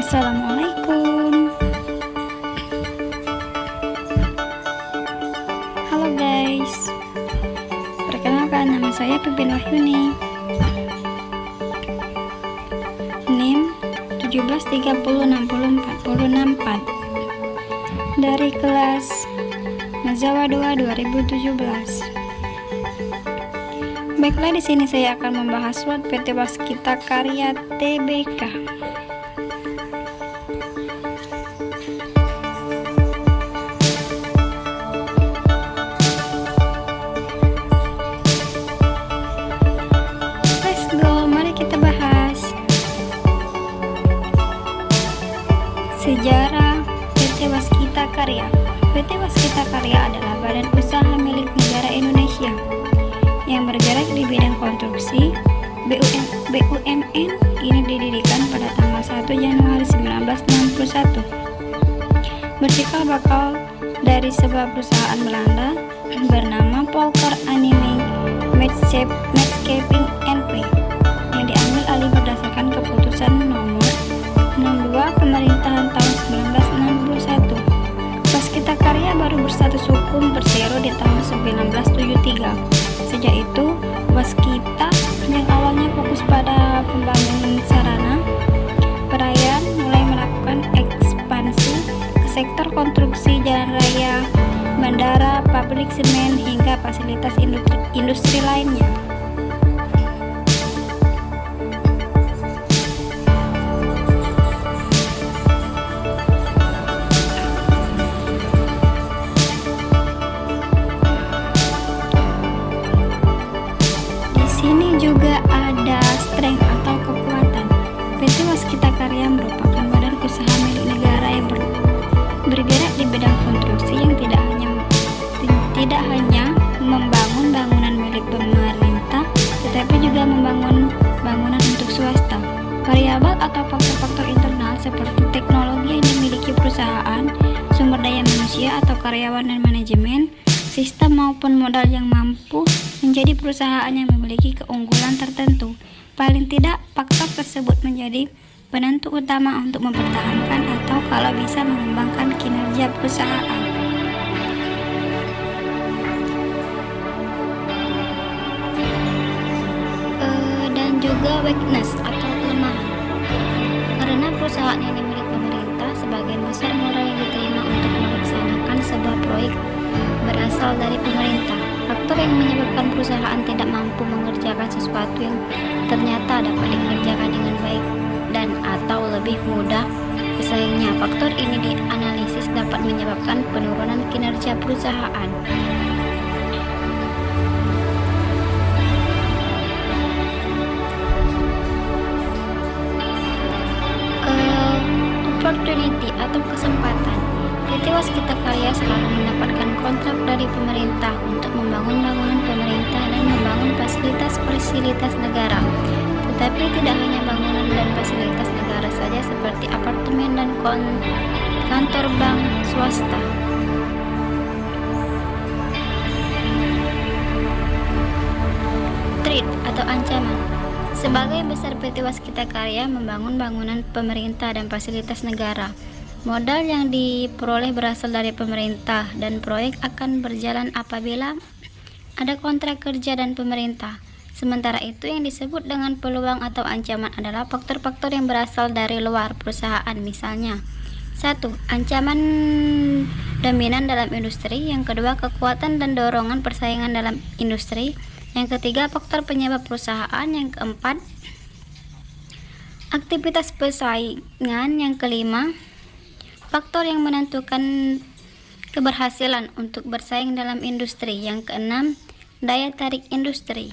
Assalamualaikum. Halo guys, perkenalkan nama saya Pipin Wahyuni, NIM 173060464 dari kelas Mazawa 2 2017. Baiklah, di sini saya akan membahas SWOT PT Waskita Karya Tbk. Let's go, mari kita bahas sejarah PT Waskita Karya. PT Waskita Karya adalah badan usaha milik negara Indonesia yang bergerak di bidang konstruksi BUMN. Ini didirikan pada tanggal 1 Januari 1961. Bercikal bakal dari sebuah perusahaan Belanda bernama Volker Anime Maatschappping NV yang diambil alih berdasarkan keputusan nomor 62 pemerintahan tahun 1961. Waskita Karya baru berstatus hukum bersero di tahun 1973. Sejak itu, Waskita yang awalnya fokus pada pembangunan sarana perairan mulai melakukan ekspansi ke sektor konstruksi jalan raya, bandara, pabrik semen, hingga fasilitas industri lainnya. Ini juga ada strength atau kekuatan. PT Waskita Karya merupakan badan usaha milik negara yang bergerak di bidang konstruksi yang tidak hanya membangun bangunan milik pemerintah, tetapi juga membangun bangunan untuk swasta. Variabel atau faktor-faktor internal seperti teknologi yang dimiliki perusahaan, sumber daya manusia atau karyawan dan manajemen, sistem maupun modal yang mampu menjadi perusahaan yang memiliki keunggulan tertentu. Paling tidak, faktor tersebut menjadi penentu utama untuk mempertahankan atau kalau bisa mengembangkan kinerja perusahaan. Dan juga weakness atau kelemahan. Karena perusahaan ini milik pemerintah, sebagian besar modal yang diterima untuk melaksanakan sebuah proyek berasal dari pemerintah. Faktor yang menyebabkan perusahaan tidak mampu mengerjakan sesuatu yang ternyata dapat dikerjakan dengan baik dan atau lebih mudah pesaingnya. Faktor ini dianalisis dapat menyebabkan penurunan kinerja perusahaan. Opportunity atau kesempatan. PT Waskita Karya selalu mendapatkan kontrak dari pemerintah untuk membangun bangunan pemerintah dan membangun fasilitas negara. Tetapi tidak hanya bangunan dan fasilitas negara saja, seperti apartemen dan kantor bank swasta. Threat atau ancaman. Sebagai besar PT Waskita Karya membangun bangunan pemerintah dan fasilitas negara. Modal yang diperoleh berasal dari pemerintah dan proyek akan berjalan apabila ada kontrak kerja dan pemerintah. Sementara itu, yang disebut dengan peluang atau ancaman adalah faktor-faktor yang berasal dari luar perusahaan. Misalnya, 1. Ancaman dominan dalam industri. Yang kedua, kekuatan dan dorongan persaingan dalam industri. Yang ketiga, faktor penyebab perusahaan. Yang keempat, aktivitas persaingan. Yang kelima, faktor yang menentukan keberhasilan untuk bersaing dalam industri. Yang keenam, daya tarik industri.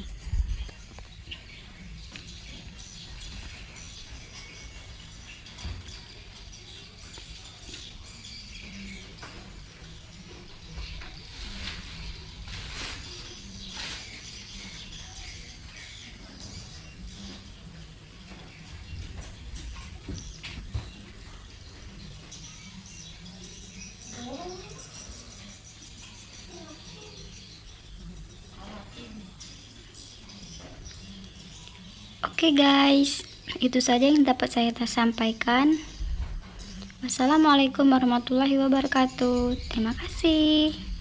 Oke guys, itu saja yang dapat saya sampaikan. Wassalamualaikum warahmatullahi wabarakatuh. Terima kasih.